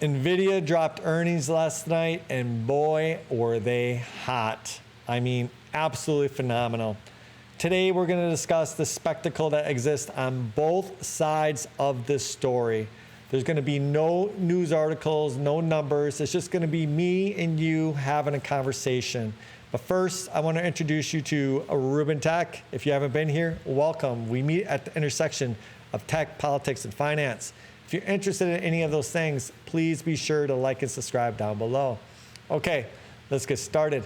Nvidia dropped earnings last night, and boy, were they hot. I mean, absolutely phenomenal. Today, we're going to discuss the spectacle that exists on both sides of this story. There's going to be no news articles, no numbers. It's just going to be me and you having a conversation. But first, I want to introduce you to RubenTek. If you haven't been here, welcome. We meet at the intersection of tech, politics, and finance. If you're interested in any of those things, please be sure to like and subscribe down below. Okay, let's get started.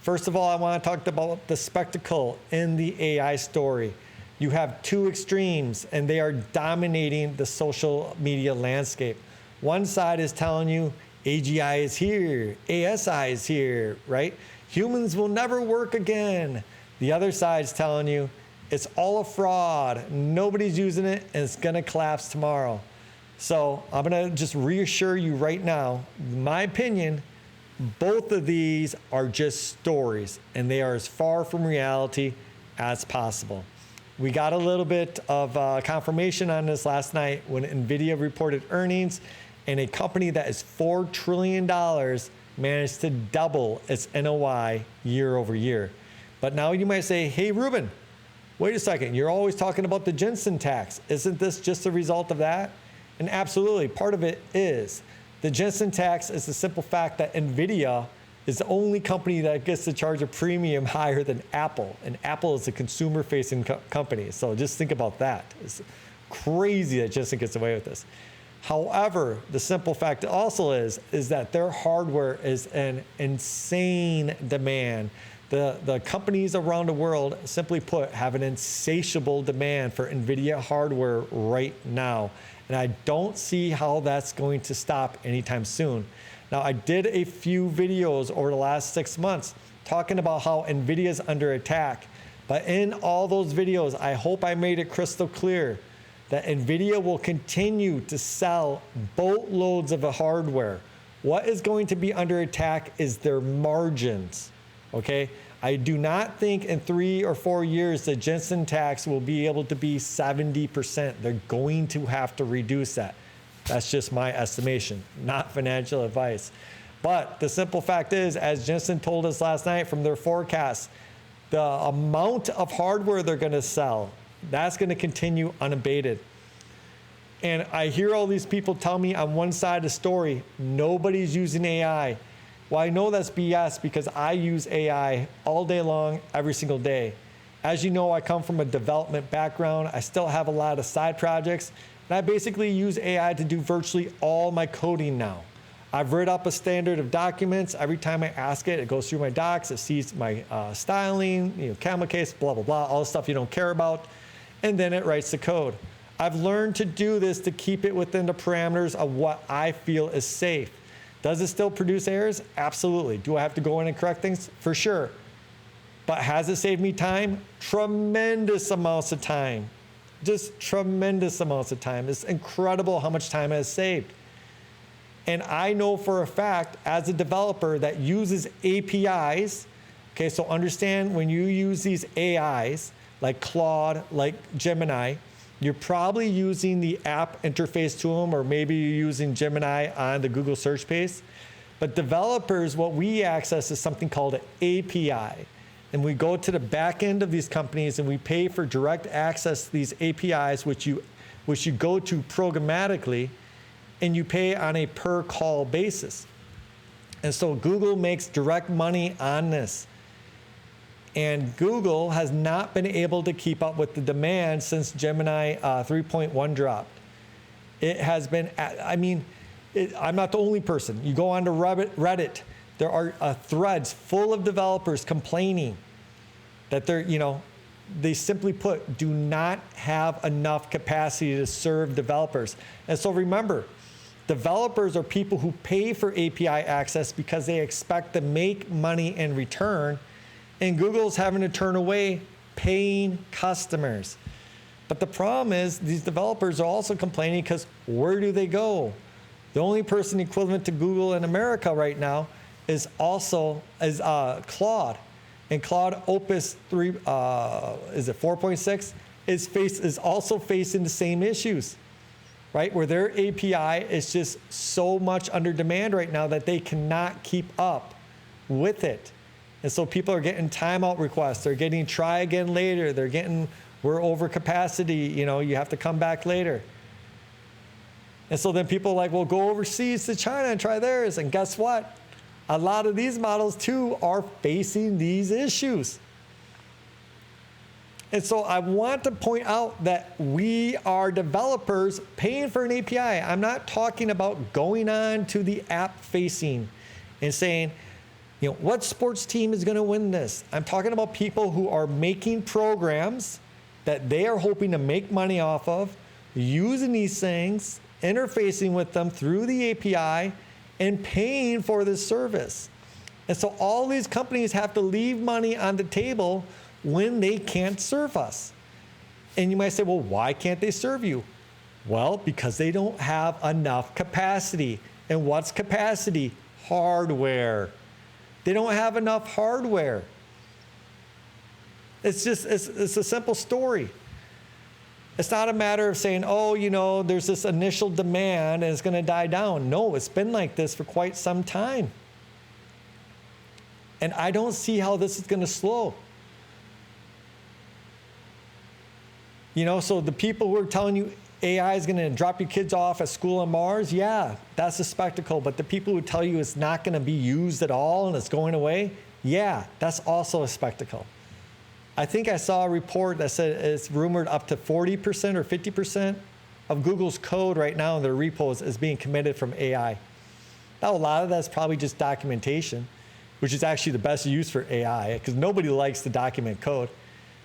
First of all, I want to talk about the spectacle in the AI story. You have two extremes, and they are dominating the social media landscape. One side is telling you AGI is here, ASI is here, right? Humans will never work again. The other side is telling you it's all a fraud, nobody's using it, and it's gonna collapse tomorrow. So I'm gonna just reassure you right now, in my opinion, both of these are just stories, and they are as far from reality as possible. We got a little bit of confirmation on this last night when Nvidia reported earnings, and a company that is $4 trillion managed to double its NOI year over year. But now you might say, hey, Ruben, wait a second, you're always talking about the Jensen Tax. Isn't this just a result of that? And absolutely, part of it is. The Jensen Tax is the simple fact that Nvidia is the only company that gets to charge a premium higher than Apple. And Apple is a consumer-facing company. So just think about that. It's crazy that Jensen gets away with this. However, the simple fact also is that their hardware is an insane demand. The companies around the world, simply put, have an insatiable demand for Nvidia hardware right now. And I don't see how that's going to stop anytime soon. Now, I did a few videos over the last 6 months talking about how Nvidia is under attack. But in all those videos, I hope I made it crystal clear that Nvidia will continue to sell boatloads of the hardware. What is going to be under attack is their margins, okay? I do not think in 3 or 4 years the Jensen Tax will be able to be 70%. They're going to have to reduce that. That's just my estimation, not financial advice. But the simple fact is, as Jensen told us last night from their forecasts, the amount of hardware they're going to sell, that's going to continue unabated. And I hear all these people tell me on one side of the story, nobody's using AI. Well, I know that's BS because I use AI all day long, every single day. As you know, I come from a development background. I still have a lot of side projects. And I basically use AI to do virtually all my coding now. I've read up a standard of documents. Every time I ask it, it goes through my docs. It sees my styling, camel case, blah, blah, blah, all the stuff you don't care about. And then it writes the code. I've learned to do this to keep it within the parameters of what I feel is safe. Does it still produce errors? Absolutely. Do I have to go in and correct things? For sure. But has it saved me time? Tremendous amounts of time. Just tremendous amounts of time. It's incredible how much time it has saved. And I know for a fact, as a developer that uses APIs, okay, so understand when you use these AIs, like Claude, like Gemini, you're probably using the app interface to them, or maybe you're using Gemini on the Google search page. But developers, what we access is something called an API. And we go to the back end of these companies and we pay for direct access to these APIs, which you go to programmatically, and you pay on a per call basis. And so Google makes direct money on this. And Google has not been able to keep up with the demand since Gemini 3.1 dropped. It has been, I'm not the only person. You go on to Reddit, there are threads full of developers complaining that they simply put, do not have enough capacity to serve developers. And so remember, developers are people who pay for API access because they expect to make money in return. And Google's having to turn away paying customers. But the problem is these developers are also complaining because where do they go? The only person equivalent to Google in America right now is Claude. And Claude Opus 3, is it 4.6? Is also facing the same issues. right? Where their API is just so much under demand right now that they cannot keep up with it. And so people are getting timeout requests. They're getting try again later. They're getting, we're over capacity. You know, you have to come back later. And so then people are like, well, go overseas to China and try theirs. And guess what? A lot of these models too are facing these issues. And so I want to point out that we are developers paying for an API. I'm not talking about going on to the app facing and saying, you know, what sports team is going to win this? I'm talking about people who are making programs that they are hoping to make money off of, using these things, interfacing with them through the API, and paying for this service. And so all these companies have to leave money on the table when they can't serve us. And you might say, well, why can't they serve you? Well, because they don't have enough capacity. And what's capacity? Hardware. They don't have enough hardware. It's a simple story. It's not a matter of saying, oh, you know, there's this initial demand and it's going to die down. No, it's been like this for quite some time. And I don't see how this is going to slow. You know, so the people who are telling you AI is going to drop your kids off at school on Mars, yeah, that's a spectacle. But the people who tell you it's not going to be used at all and it's going away, yeah, that's also a spectacle. I think I saw a report that said it's rumored up to 40% or 50% of Google's code right now in their repos is being committed from AI. Now, a lot of that's probably just documentation, which is actually the best use for AI because nobody likes to document code.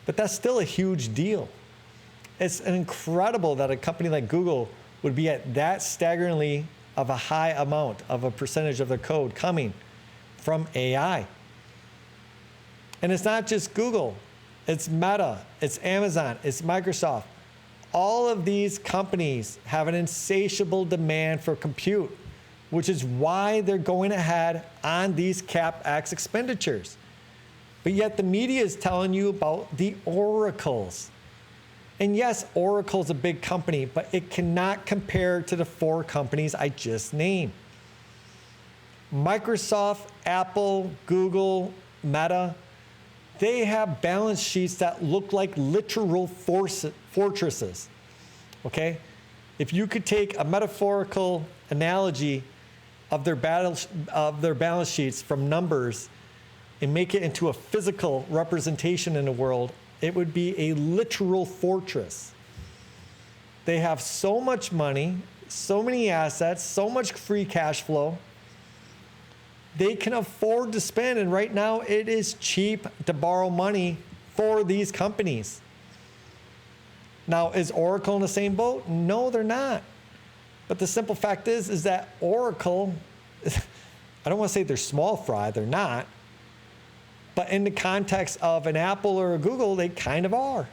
But that's still a huge deal. It's incredible that a company like Google would be at that staggeringly of a high amount of a percentage of their code coming from AI. And it's not just Google. It's Meta, it's Amazon, it's Microsoft. All of these companies have an insatiable demand for compute, which is why they're going ahead on these CapEx expenditures. But yet the media is telling you about the oracles. And yes, Oracle's a big company, but it cannot compare to the 4 companies I just named. Microsoft, Apple, Google, Meta, they have balance sheets that look like literal fortresses, okay? If you could take a metaphorical analogy of their balance sheets from numbers and make it into a physical representation in the world, it would be a literal fortress. They have so much money, so many assets, so much free cash flow. They can afford to spend, and right now it is cheap to borrow money for these companies. Now, is Oracle in the same boat? No, they're not. But the simple fact is that Oracle, I don't want to say they're small fry, they're not. But in the context of an Apple or a Google, they kind of are.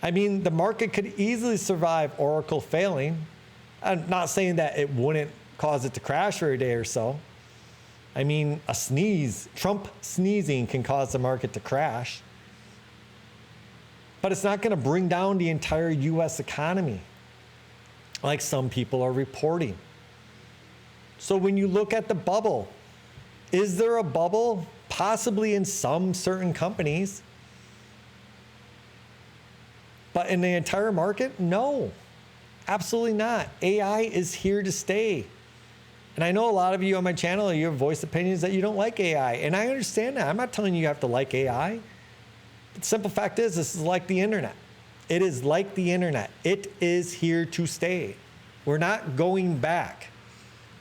I mean, the market could easily survive Oracle failing. I'm not saying that it wouldn't cause it to crash for a day or so. I mean, a sneeze, Trump sneezing can cause the market to crash. But it's not going to bring down the entire US economy like some people are reporting. So when you look at the bubble, is there a bubble? Possibly in some certain companies. But in the entire market, no, absolutely not. AI is here to stay. And I know a lot of you on my channel, you have voiced opinions that you don't like AI. And I understand that. I'm not telling you you have to like AI. The simple fact is, this is like the internet. It is like the internet. It is here to stay. We're not going back.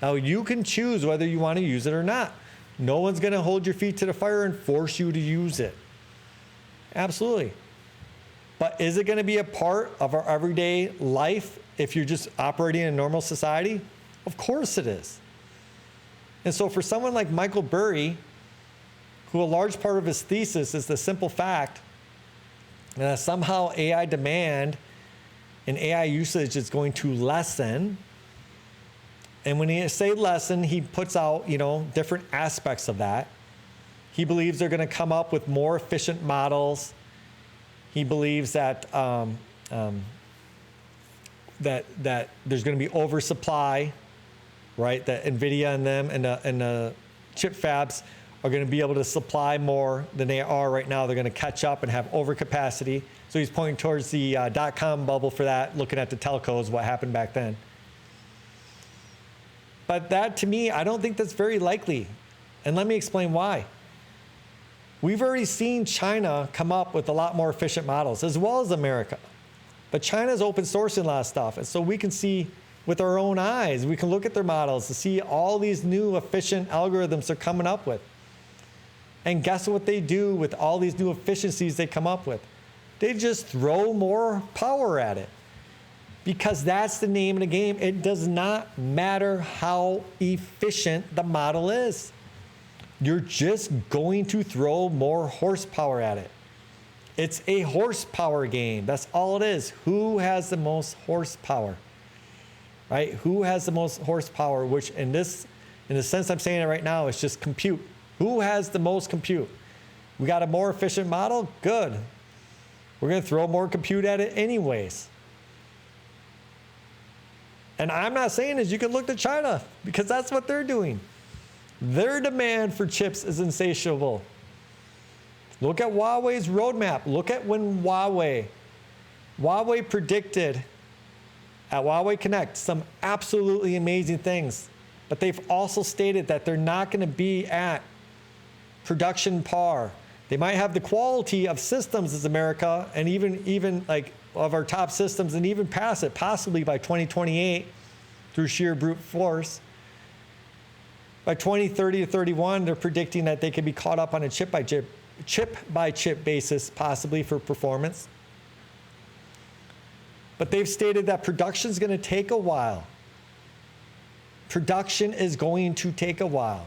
Now, you can choose whether you want to use it or not. No one's going to hold your feet to the fire and force you to use it. Absolutely. But is it going to be a part of our everyday life if you're just operating in a normal society? Of course it is. And so for someone like Michael Burry, who a large part of his thesis is the simple fact that somehow AI demand and AI usage is going to lessen. And when he say lessen, he puts out, different aspects of that. He believes they're going to come up with more efficient models. He believes that that there's going to be oversupply, right? That Nvidia and them and the chip fabs are going to be able to supply more than they are right now. They're going to catch up and have overcapacity. So he's pointing towards the dot-com bubble for that, looking at the telcos, what happened back then. But that, to me, I don't think that's very likely. And let me explain why. We've already seen China come up with a lot more efficient models, as well as America. But China's open sourcing a lot of stuff. And so we can see with our own eyes, we can look at their models to see all these new efficient algorithms they're coming up with. And guess what they do with all these new efficiencies they come up with? They just throw more power at it. Because that's the name of the game. It does not matter how efficient the model is. You're just going to throw more horsepower at it. It's a horsepower game. That's all it is. Who has the most horsepower? Right? Who has the most horsepower? Which in the sense I'm saying it right now, it's just compute. Who has the most compute? We got a more efficient model? Good. We're going to throw more compute at it anyways. And I'm not saying is you can look to China, because that's what they're doing. Their demand for chips is insatiable. Look at Huawei's roadmap. Look at when Huawei predicted at Huawei Connect some absolutely amazing things. But they've also stated that they're not going to be at production par. They might have the quality of systems as America, and even like of our top systems, and even pass it possibly by 2028 through sheer brute force. By 2030 to 31, they're predicting that they could be caught up on a chip by chip basis, possibly for performance. But they've stated that production is going to take a while. Production is going to take a while.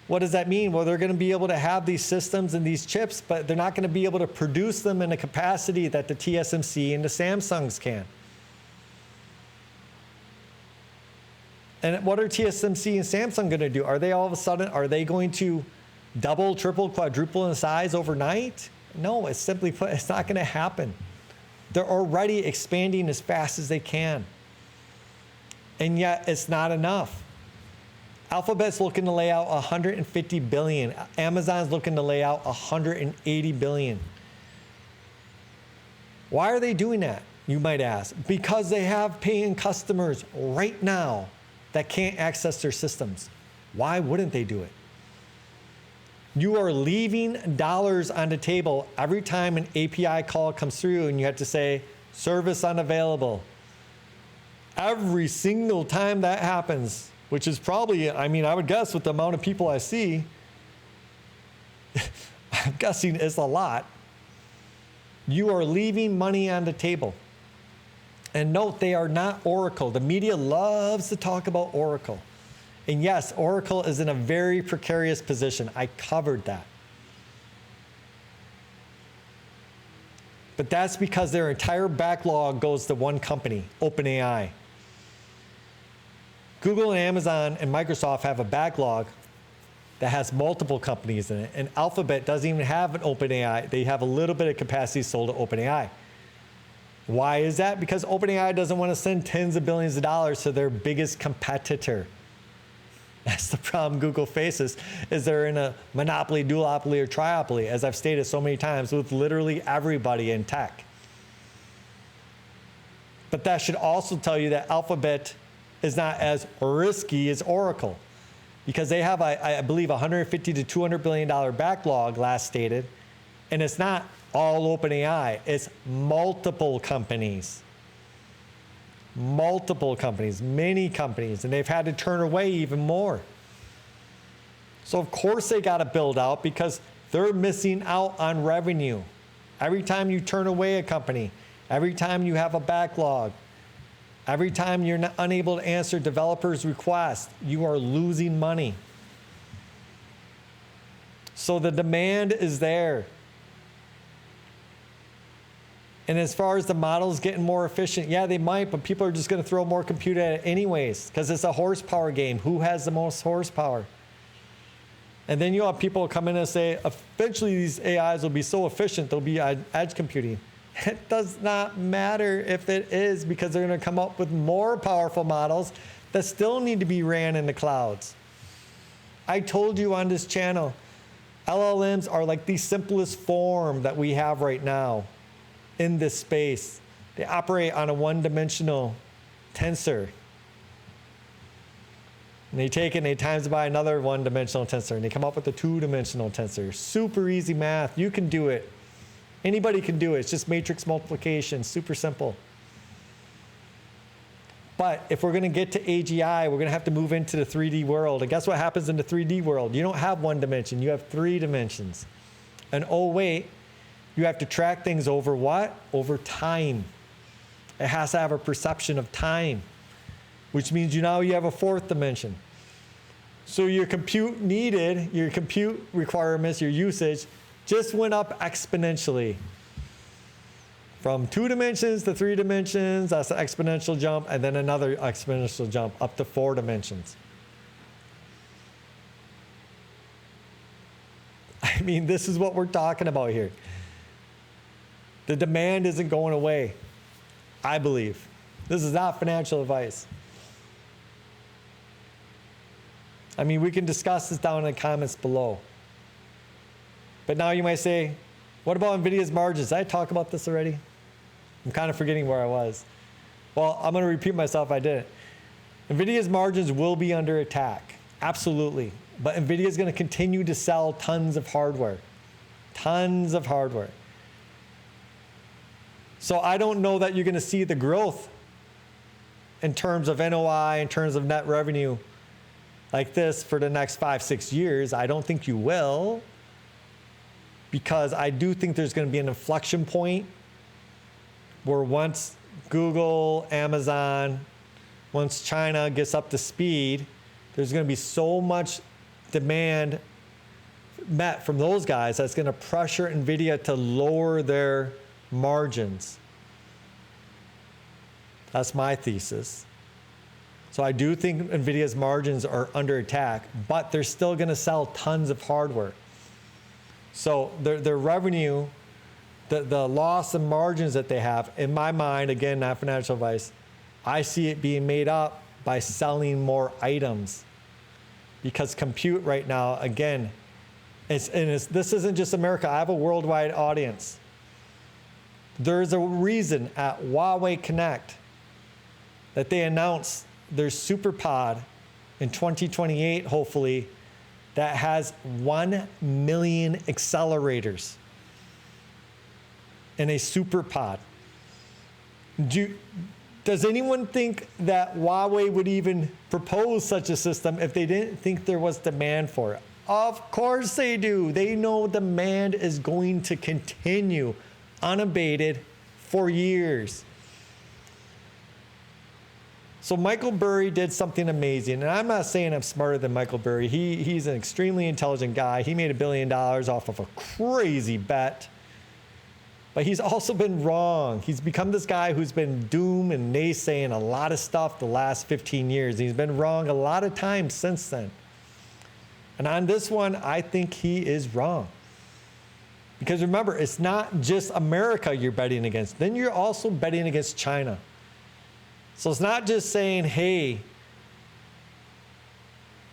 What does that mean? Well, they're going to be able to have these systems and these chips, but they're not going to be able to produce them in a capacity that the TSMC and the Samsungs can. And what are TSMC and Samsung going to do? Are they all of a sudden, are they going to double, triple, quadruple in size overnight? No, it's simply put, it's not going to happen. They're already expanding as fast as they can. And yet it's not enough. Alphabet's looking to lay out 150 billion. Amazon's looking to lay out 180 billion. Why are they doing that, you might ask? Because they have paying customers right now that can't access their systems. Why wouldn't they do it? You are leaving dollars on the table every time an API call comes through and you have to say, service unavailable. Every single time that happens, which is probably, I mean, I would guess with the amount of people I see, I'm guessing it's a lot. You are leaving money on the table. And note, they are not Oracle. The media loves to talk about Oracle. And yes, Oracle is in a very precarious position. I covered that. But that's because their entire backlog goes to one company, OpenAI. Google and Amazon and Microsoft have a backlog that has multiple companies in it. And Alphabet doesn't even have an OpenAI. They have a little bit of capacity sold to OpenAI. Why is that? Because OpenAI doesn't want to send tens of billions of dollars to their biggest competitor. That's the problem Google faces, is they're in a monopoly, duopoly, or triopoly, as I've stated so many times, with literally everybody in tech. But that should also tell you that Alphabet is not as risky as Oracle, because they have, I believe, $150 to $200 billion backlog last stated, and it's not all OpenAI, it's multiple companies. Multiple companies, many companies, and they've had to turn away even more. So of course they got to build out, because they're missing out on revenue. Every time you turn away a company, every time you have a backlog, every time you're not unable to answer developers' requests, you are losing money. So the demand is there. And as far as the models getting more efficient, yeah, they might, but people are just going to throw more compute at it anyways, because it's a horsepower game. Who has the most horsepower? And then you'll have people come in and say, eventually these AIs will be so efficient, they'll be edge computing. It does not matter if it is, because they're going to come up with more powerful models that still need to be ran in the clouds. I told you on this channel, LLMs are like the simplest form that we have right now in this space. They operate on a one-dimensional tensor. And they take it and they times it by another one-dimensional tensor, and they come up with a two-dimensional tensor. Super easy math. You can do it. Anybody can do it. It's just matrix multiplication. Super simple. But if we're going to get to AGI, we're going to have to move into the 3D world. And guess what happens in the 3D world? You don't have one dimension. You have 3 dimensions. And oh, wait, you have to track things over what? Over time. It has to have a perception of time, which means now you have a 4th dimension. So your compute needed, your compute requirements, your usage just went up exponentially. From 2 dimensions to 3 dimensions, that's an exponential jump, and then another exponential jump up to 4 dimensions. I mean, this is what we're talking about here. The demand isn't going away, I believe. This is not financial advice. I mean, we can discuss this down in the comments below. But now you might say, what about Nvidia's margins? Did I talk about this already? I'm kind of forgetting where I was. Well, I'm going to repeat myself. I didn't. Nvidia's margins will be under attack. Absolutely. But Nvidia is going to continue to sell tons of hardware. Tons of hardware. So I don't know that you're going to see the growth in terms of NOI, in terms of net revenue like this for the next 5-6 years. I don't think you will, because I do think there's going to be an inflection point where once Google, Amazon, once China gets up to speed, there's going to be so much demand met from those guys that's going to pressure Nvidia to lower their margins. That's my thesis. So I do think Nvidia's margins are under attack, but they're still going to sell tons of hardware. So their revenue, the loss in margins that they have, in my mind, again, not financial advice, I see it being made up by selling more items. Because compute right now, again, this isn't just America. I have a worldwide audience. There's a reason at Huawei Connect that they announced their SuperPod in 2028, hopefully, that has 1 million accelerators in a SuperPod. Does anyone think that Huawei would even propose such a system if they didn't think there was demand for it? Of course they do. They know demand is going to continue unabated for years. So Michael Burry did something amazing, and I'm not saying I'm smarter than Michael Burry. He's an extremely intelligent guy. He made $1 billion off of a crazy bet, but he's also been wrong. He's become this guy who's been doom and naysaying a lot of stuff the last 15 years. He's been wrong a lot of times since then. And on this one, I think he is wrong. Because remember, it's not just America you're betting against. Then you're also betting against China. So it's not just saying, hey,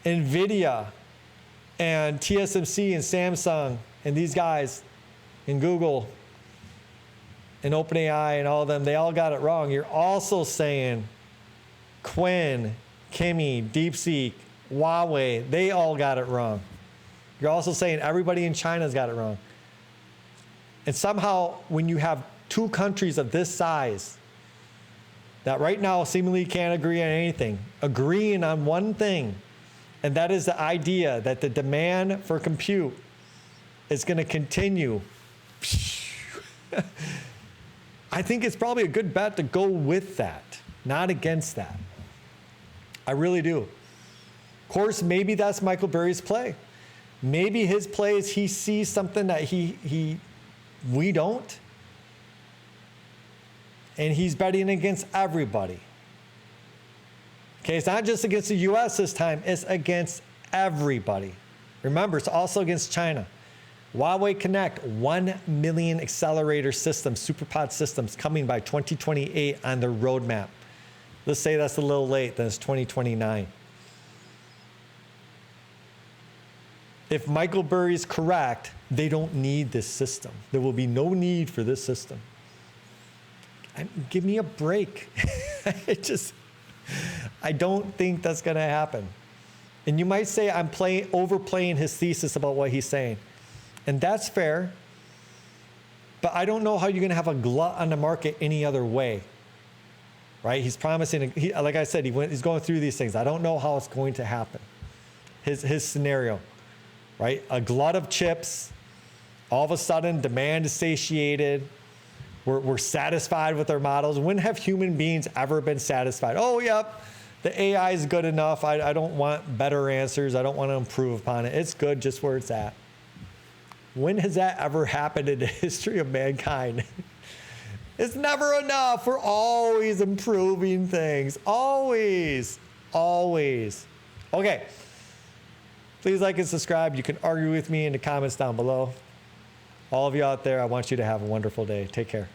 Nvidia and TSMC and Samsung and these guys and Google and OpenAI and all of them, they all got it wrong. You're also saying Quinn, Kimi, DeepSeek, Huawei, they all got it wrong. You're also saying everybody in China's got it wrong. And somehow, when you have 2 countries of this size that right now seemingly can't agree on anything, agreeing on one thing, and that is the idea that the demand for compute is going to continue. I think it's probably a good bet to go with that, not against that. I really do. Of course, maybe that's Michael Burry's play. Maybe his play is he sees something that we don't, and he's betting against everybody. Okay, it's not just against the US this time, it's against everybody. Remember, it's also against China. Huawei Connect, 1 million accelerator systems, SuperPod systems coming by 2028 on their roadmap. Let's say that's a little late, then it's 2029. If Michael Burry is correct, they don't need this system. There will be no need for this system. Give me a break. I don't think that's going to happen. And you might say I'm overplaying his thesis about what he's saying. And that's fair. But I don't know how you're going to have a glut on the market any other way. Right? He's promising, like I said, he's going through these things. I don't know how it's going to happen. His scenario. Right? A glut of chips. All of a sudden, demand is satiated. We're satisfied with our models. When have human beings ever been satisfied? Oh, yep. The AI is good enough. I don't want better answers. I don't want to improve upon it. It's good just where it's at. When has that ever happened in the history of mankind? It's never enough. We're always improving things. Always. Always. Okay. Please like and subscribe. You can argue with me in the comments down below. All of you out there, I want you to have a wonderful day. Take care.